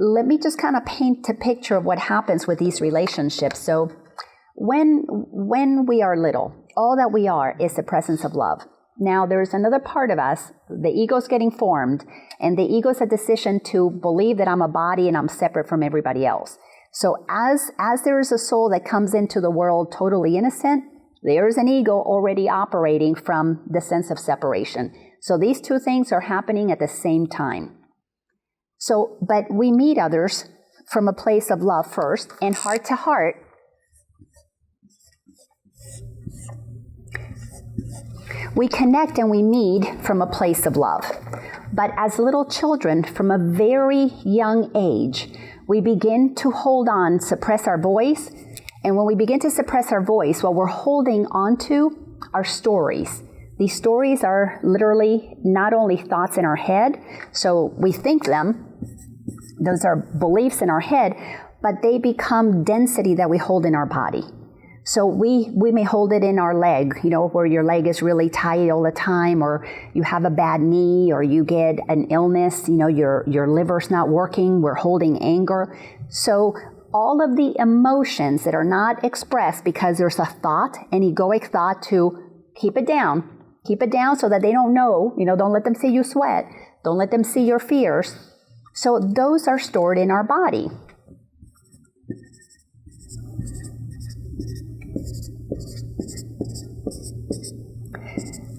let me just kind of paint a picture of what happens with these relationships. So when we are little, all that we are is the presence of love. Now, there's another part of us, the ego's getting formed, and the ego's a decision to believe that I'm a body and I'm separate from everybody else. So as there is a soul that comes into the world totally innocent, there's an ego already operating from the sense of separation. So these two things are happening at the same time. So, but we meet others from a place of love first, and heart to heart, we connect and we meet from a place of love. But as little children, from a very young age, we begin to hold on, suppress our voice. And when we begin to suppress our voice, well, we're holding on to our stories. These stories are literally not only thoughts in our head, so we think them, those are beliefs in our head, but they become density that we hold in our body. So we may hold it in our leg, where your leg is really tight all the time, or you have a bad knee, or you get an illness, your liver's not working, we're holding anger. So all of the emotions that are not expressed because there's a thought, an egoic thought to keep it down so that they don't know, don't let them see you sweat, don't let them see your fears. So those are stored in our body.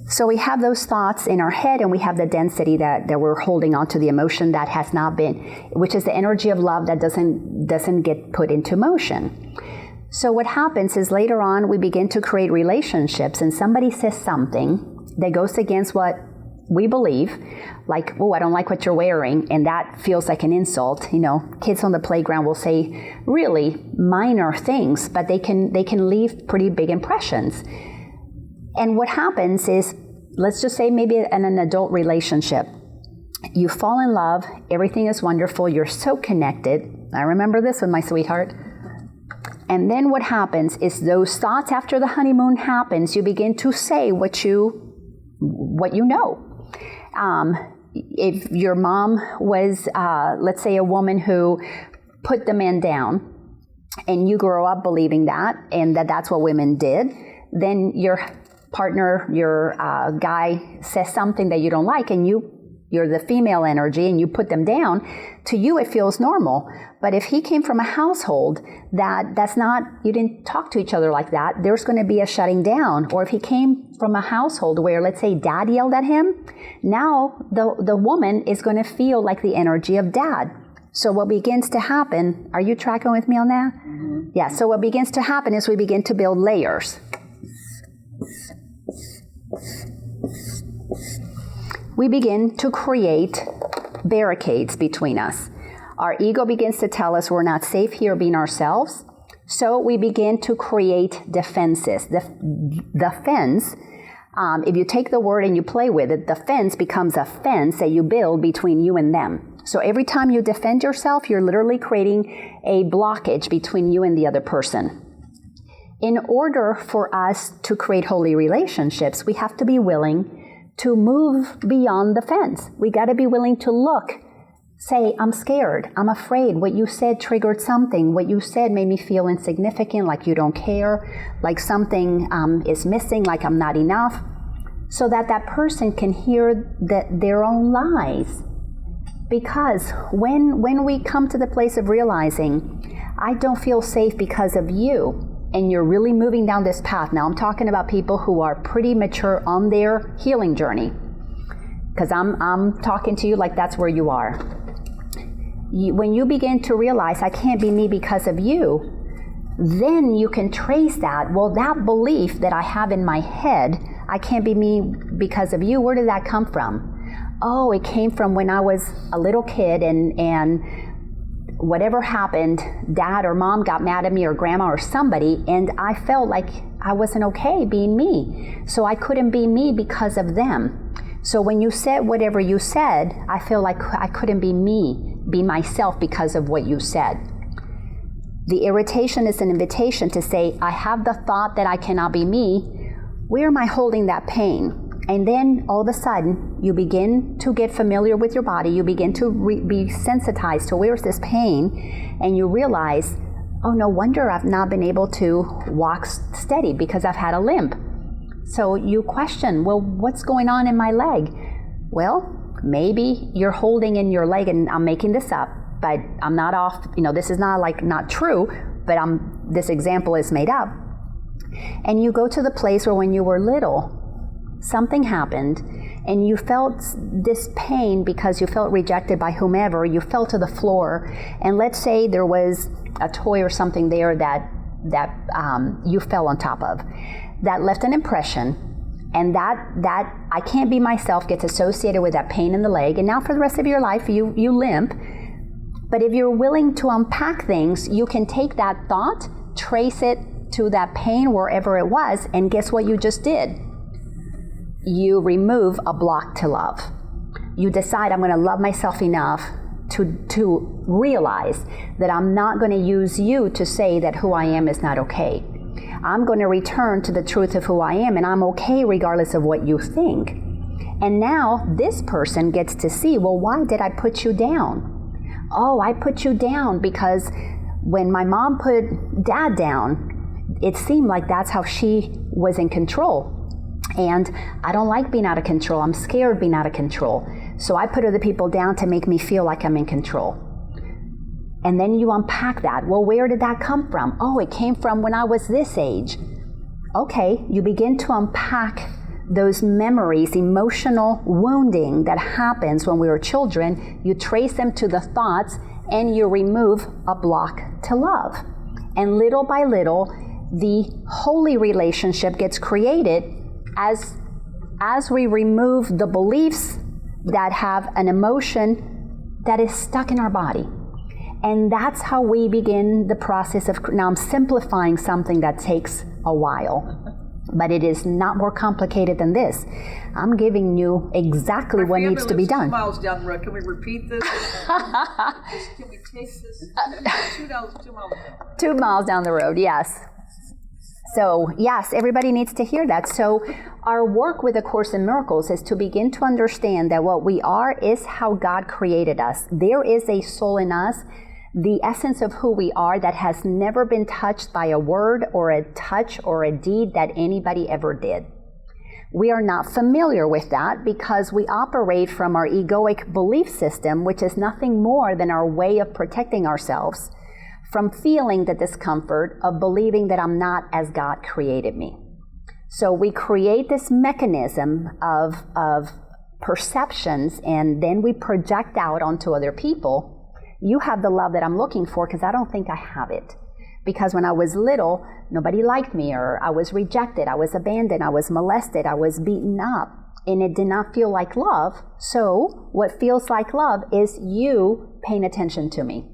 So we have those thoughts in our head, and we have the density that we're holding on to, the emotion that has not been, which is the energy of love that doesn't get put into motion. So what happens is later on we begin to create relationships, and somebody says something that goes against what we believe, like, oh, I don't like what you're wearing, and that feels like an insult. Kids on the playground will say really minor things, but they can leave pretty big impressions. And what happens is, let's just say maybe in an adult relationship, you fall in love, everything is wonderful, you're so connected. I remember this with my sweetheart. And then what happens is those thoughts after the honeymoon happens, you begin to say what you know. If your mom was, let's say, a woman who put the man down, and you grow up believing that, and that's what women did, then your partner, your guy says something that you don't like, and you're the female energy and you put them down, to you it feels normal. But if he came from a household that's not, you didn't talk to each other like that, there's going to be a shutting down. Or if he came from a household where, let's say, dad yelled at him, now the woman is going to feel like the energy of dad. So what begins to happen, are you tracking with me on that? Mm-hmm. Yeah, so what begins to happen is we begin to build layers. We begin to create barricades between us. Our ego begins to tell us we're not safe here being ourselves, so we begin to create defenses. The fence, if you take the word and you play with it, the fence becomes a fence that you build between you and them. So every time you defend yourself, you're literally creating a blockage between you and the other person. In order for us to create holy relationships, we have to be willing to move beyond the fence. We got to be willing to look, say, I'm scared, I'm afraid, what you said triggered something, what you said made me feel insignificant, like you don't care, like something is missing, like I'm not enough, so that person can hear their own lies. Because when we come to the place of realizing, I don't feel safe because of you, and you're really moving down this path. Now I'm talking about people who are pretty mature on their healing journey, because I'm talking to you like that's where you are. When you begin to realize I can't be me because of you, then you can trace that. Well, that belief that I have in my head, I can't be me because of you, where did that come from? Oh, it came from when I was a little kid, and whatever happened, dad or mom got mad at me, or grandma or somebody, and I felt like I wasn't okay being me. So I couldn't be me because of them. So when you said whatever you said, I feel like I couldn't be me, be myself because of what you said. The irritation is an invitation to say, I have the thought that I cannot be me. Where am I holding that pain? And then all of a sudden, you begin to get familiar with your body. You begin to be sensitized to where's this pain, and you realize, oh, no wonder I've not been able to walk steady because I've had a limp. So you question, well, what's going on in my leg? Well, maybe you're holding in your leg, and I'm making this up, but I'm not off, this is not true, but this example is made up. And you go to the place where when you were little, something happened, and you felt this pain because you felt rejected by whomever. You fell to the floor, and let's say there was a toy or something there that you fell on top of. That left an impression, and that I can't be myself gets associated with that pain in the leg, and now for the rest of your life you limp. But if you're willing to unpack things, you can take that thought, trace it to that pain wherever it was, and guess what you just did? You remove a block to love. You decide, I'm going to love myself enough to realize that I'm not going to use you to say that who I am is not okay. I'm going to return to the truth of who I am, and I'm okay regardless of what you think. And now this person gets to see, well, why did I put you down? Oh, I put you down because when my mom put dad down, it seemed like that's how she was in control. And I don't like being out of control. I'm scared being out of control. So I put other people down to make me feel like I'm in control. And then you unpack that. Well, where did that come from? Oh, it came from when I was this age. Okay, you begin to unpack those memories, emotional wounding that happens when we were children. You trace them to the thoughts, and you remove a block to love. And little by little, the holy relationship gets created as we remove the beliefs that have an emotion that is stuck in our body. And that's how we begin the process of, now I'm simplifying something that takes a while, but it is not more complicated than this. I'm giving you exactly what needs to be done. 2 miles down the road. Can we repeat this? Can we take this? 2 miles down. 2 miles down the road, yes. So, yes, everybody needs to hear that. So, our work with A Course in Miracles is to begin to understand that what we are is how God created us. There is a soul in us, the essence of who we are, that has never been touched by a word or a touch or a deed that anybody ever did. We are not familiar with that because we operate from our egoic belief system, which is nothing more than our way of protecting ourselves from feeling the discomfort of believing that I'm not as God created me. So we create this mechanism of perceptions, and then we project out onto other people. You have the love that I'm looking for because I don't think I have it. Because when I was little, nobody liked me, or I was rejected, I was abandoned, I was molested, I was beaten up, and it did not feel like love. So what feels like love is you paying attention to me.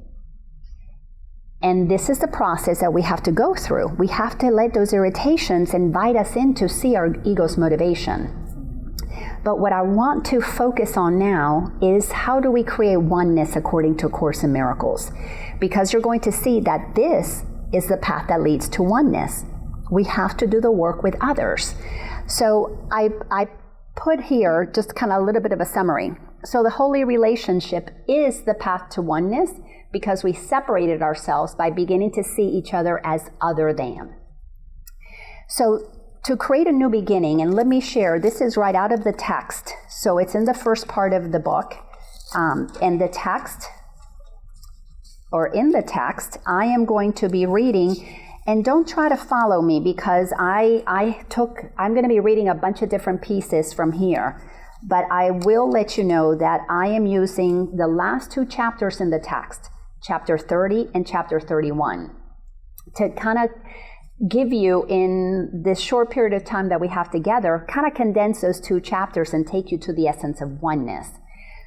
And this is the process that we have to go through. We have to let those irritations invite us in to see our ego's motivation. But what I want to focus on now is how do we create oneness according to A Course in Miracles? Because you're going to see that this is the path that leads to oneness. We have to do the work with others. So I put here just kind of a little bit of a summary. So the holy relationship is the path to oneness, because we separated ourselves by beginning to see each other as other than. So to create a new beginning, and let me share, this is right out of the text. So it's in the first part of the book. And the text, or in the text, I am going to be reading, and don't try to follow me because I'm going to be reading a bunch of different pieces from here. But I will let you know that I am using the last 2 chapters in the text, chapter 30 and chapter 31, to kind of give you, in this short period of time that we have together, kind of condense those 2 chapters and take you to the essence of oneness.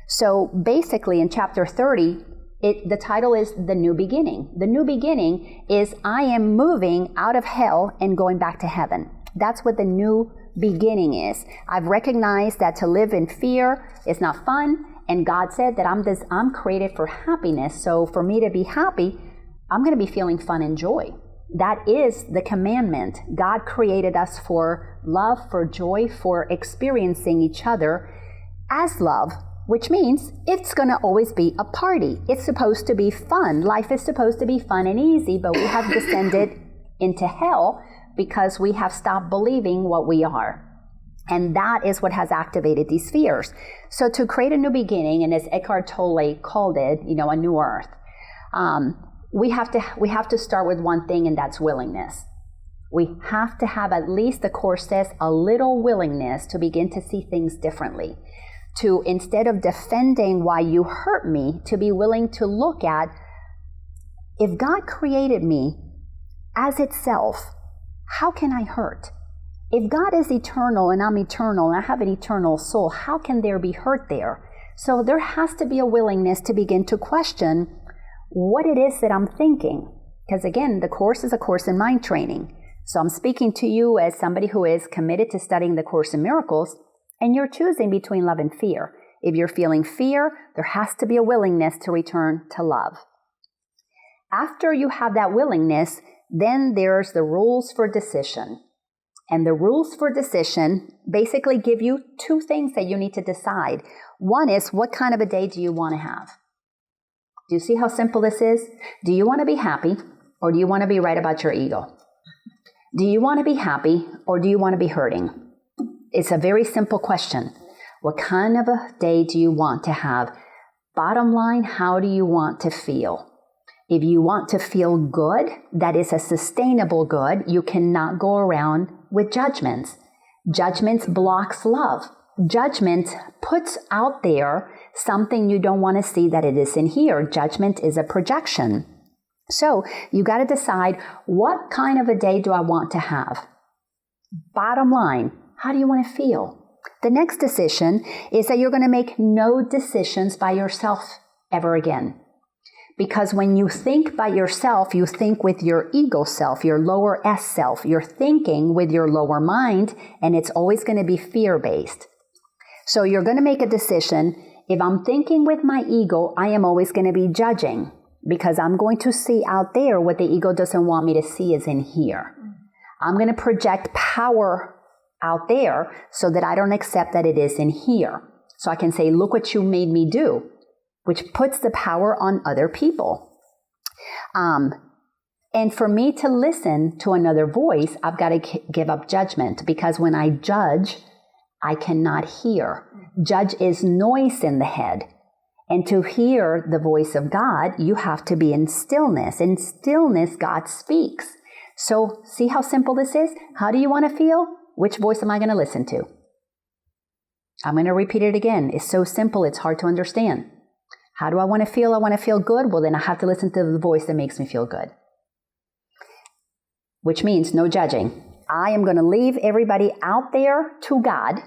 So basically in chapter 30, the title is The New Beginning. The new beginning is I am moving out of hell and going back to heaven. That's what the new beginning is. I've recognized that to live in fear is not fun, and God said that I'm created for happiness. So for me to be happy, I'm going to be feeling fun and joy. That is the commandment. God created us for love, for joy, for experiencing each other as love, which means it's going to always be a party. It's supposed to be fun. Life is supposed to be fun and easy, but we have descended into hell because we have stopped believing what we are. And that is what has activated these fears. So to create a new beginning, and as Eckhart Tolle called it, a new earth, we have to start with one thing, and that's willingness. We have to have, at least the Course says, a little willingness to begin to see things differently. To, instead of defending why you hurt me, to be willing to look at, if God created me as itself, how can I hurt? If God is eternal and I'm eternal and I have an eternal soul, how can there be hurt there? So there has to be a willingness to begin to question what it is that I'm thinking. Because again, the Course is a course in mind training. So I'm speaking to you as somebody who is committed to studying the Course in Miracles, and you're choosing between love and fear. If you're feeling fear, there has to be a willingness to return to love. After you have that willingness, then there's the rules for decision. And the rules for decision basically give you two things that you need to decide. One is, what kind of a day do you want to have? Do you see how simple this is? Do you want to be happy, or do you want to be right about your ego? Do you want to be happy, or do you want to be hurting? It's a very simple question. What kind of a day do you want to have? Bottom line, how do you want to feel? If you want to feel good, that is a sustainable good, you cannot go around with judgments. Judgments blocks love. Judgment puts out there something you don't want to see that it isn't here. Judgment is a projection. So you got to decide, what kind of a day do I want to have? Bottom line, how do you want to feel? The next decision is that you're going to make no decisions by yourself ever again. Because when you think by yourself, you think with your ego self, your lower S self. You're thinking with your lower mind, and it's always going to be fear-based. So you're going to make a decision. If I'm thinking with my ego, I am always going to be judging, because I'm going to see out there what the ego doesn't want me to see is in here. I'm going to project power out there so that I don't accept that it is in here. So I can say, look what you made me do, which puts the power on other people. And for me to listen to another voice, I've got to give up judgment, because when I judge, I cannot hear. Judge is noise in the head. And to hear the voice of God, you have to be in stillness. In stillness, God speaks. So see how simple this is? How do you want to feel? Which voice am I going to listen to? I'm going to repeat it again. It's so simple, it's hard to understand. How do I want to feel? I want to feel good. Well, then I have to listen to the voice that makes me feel good. Which means no judging. I am going to leave everybody out there to God.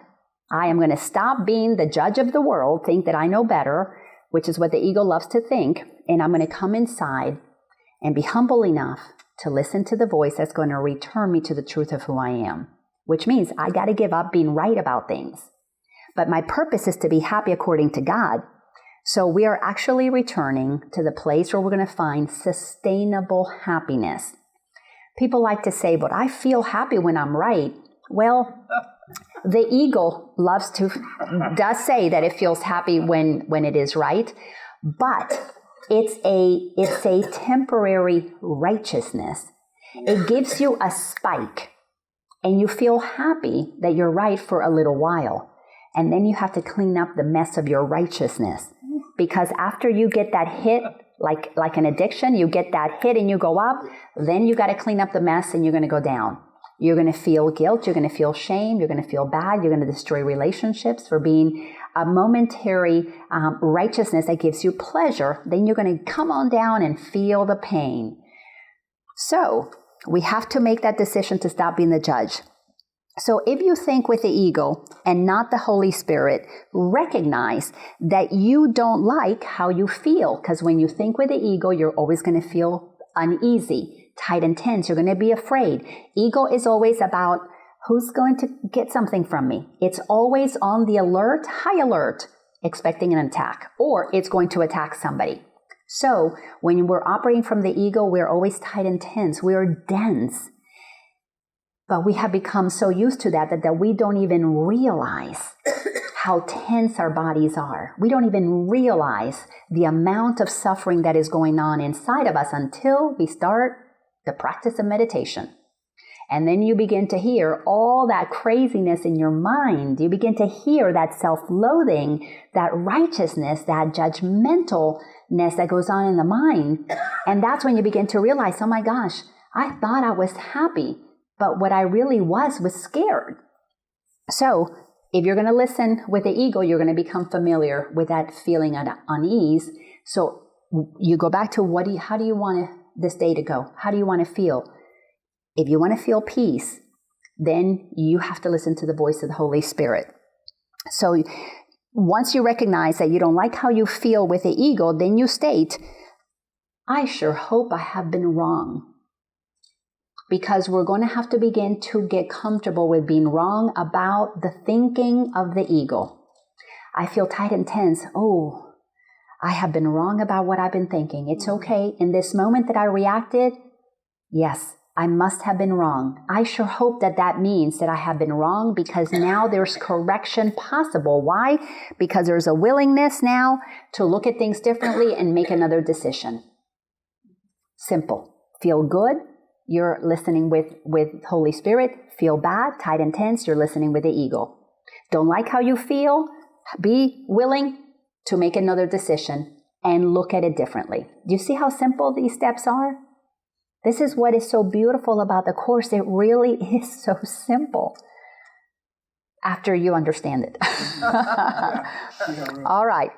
I am going to stop being the judge of the world, think that I know better, which is what the ego loves to think. And I'm going to come inside and be humble enough to listen to the voice that's going to return me to the truth of who I am. Which means I got to give up being right about things. But my purpose is to be happy according to God. So we are actually returning to the place where we're going to find sustainable happiness. People like to say, but I feel happy when I'm right. Well, the ego does say that it feels happy when it is right, but it's a temporary righteousness. It gives you a spike, and you feel happy that you're right for a little while. And then you have to clean up the mess of your righteousness. Because after you get that hit, like an addiction, you get that hit and you go up, then you got to clean up the mess and you're going to go down. You're going to feel guilt, you're going to feel shame, you're going to feel bad, you're going to destroy relationships for being a momentary righteousness that gives you pleasure. Then you're going to come on down and feel the pain. So we have to make that decision to stop being the judge. So if you think with the ego and not the Holy Spirit, recognize that you don't like how you feel. Because when you think with the ego, you're always going to feel uneasy, tight and tense. You're going to be afraid. Ego is always about who's going to get something from me. It's always on the alert, high alert, expecting an attack. Or it's going to attack somebody. So when we're operating from the ego, we're always tight and tense. We're dense. But we have become so used to that we don't even realize how tense our bodies are. We don't even realize the amount of suffering that is going on inside of us until we start the practice of meditation. And then you begin to hear all that craziness in your mind. You begin to hear that self-loathing, that righteousness, that judgmentalness that goes on in the mind. And that's when you begin to realize, oh my gosh, I thought I was happy, but what I really was scared. So if you're going to listen with the ego, you're going to become familiar with that feeling of unease. So you go back to how do you want this day to go? How do you want to feel? If you want to feel peace, then you have to listen to the voice of the Holy Spirit. So once you recognize that you don't like how you feel with the ego, then you state, I sure hope I have been wrong. Because we're going to have to begin to get comfortable with being wrong about the thinking of the ego. I feel tight and tense. Oh, I have been wrong about what I've been thinking. It's okay. In this moment that I reacted, yes, I must have been wrong. I sure hope that means that I have been wrong, because now there's correction possible. Why? Because there's a willingness now to look at things differently and make another decision. Simple. Feel good, you're listening with Holy Spirit. Feel bad, tight and tense, you're listening with the ego. Don't like how you feel, be willing to make another decision and look at it differently. Do you see how simple these steps are? This is what is so beautiful about the Course. It really is so simple after you understand it. All right.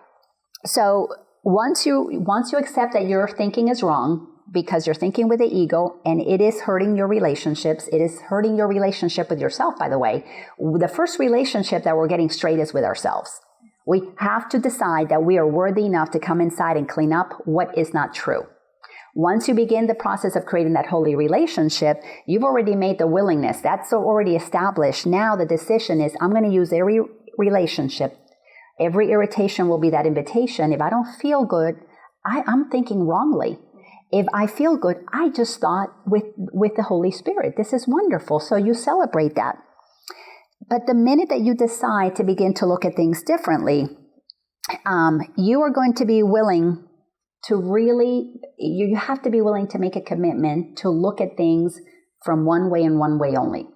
So once you accept that your thinking is wrong, because you're thinking with the ego and it is hurting your relationships, it is hurting your relationship with yourself, by the way. The first relationship that we're getting straight is with ourselves. We have to decide that we are worthy enough to come inside and clean up what is not true. Once you begin the process of creating that holy relationship, you've already made the willingness. That's already established. Now the decision is, I'm going to use every relationship. Every irritation will be that invitation. If I don't feel good, I'm thinking wrongly. If I feel good, I just thought with the Holy Spirit. This is wonderful. So you celebrate that. But the minute that you decide to begin to look at things differently, you are going to be willing to really, you have to be willing to make a commitment to look at things from one way and one way only.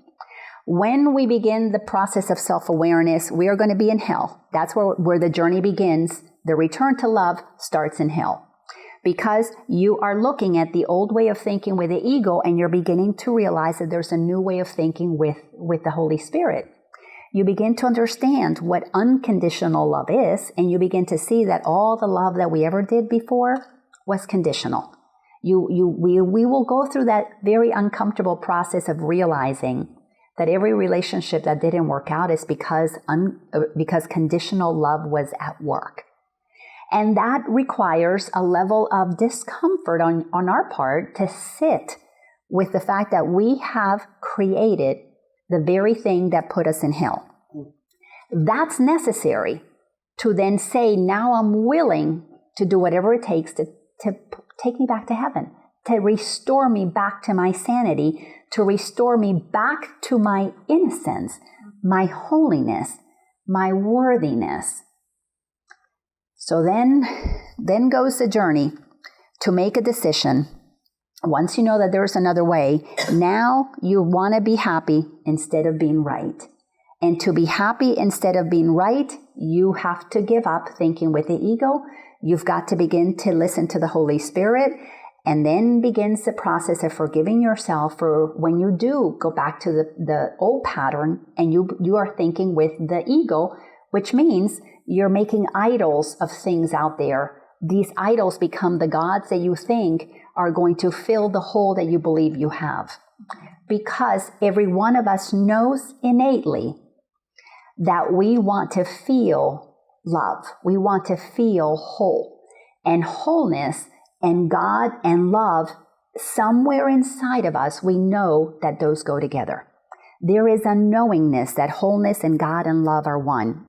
When we begin the process of self-awareness, we are going to be in hell. That's where the journey begins. The return to love starts in hell. Because you are looking at the old way of thinking with the ego and you're beginning to realize that there's a new way of thinking with the Holy Spirit. You begin to understand what unconditional love is, and you begin to see that all the love that we ever did before was conditional. We will go through that very uncomfortable process of realizing that every relationship that didn't work out is because conditional love was at work. And that requires a level of discomfort on our part to sit with the fact that we have created the very thing that put us in hell. That's necessary to then say, now I'm willing to do whatever it takes to take me back to heaven, to restore me back to my sanity, to restore me back to my innocence, my holiness, my worthiness. So then goes the journey to make a decision. Once you know that there's another way, now you want to be happy instead of being right. And to be happy instead of being right, you have to give up thinking with the ego. You've got to begin to listen to the Holy Spirit, and then begins the process of forgiving yourself for when you do go back to the old pattern and you are thinking with the ego, which means you're making idols of things out there. These idols become the gods that you think are going to fill the hole that you believe you have. Because every one of us knows innately that we want to feel love. We want to feel whole. And wholeness and God and love, somewhere inside of us, we know that those go together. There is a knowingness that wholeness and God and love are one.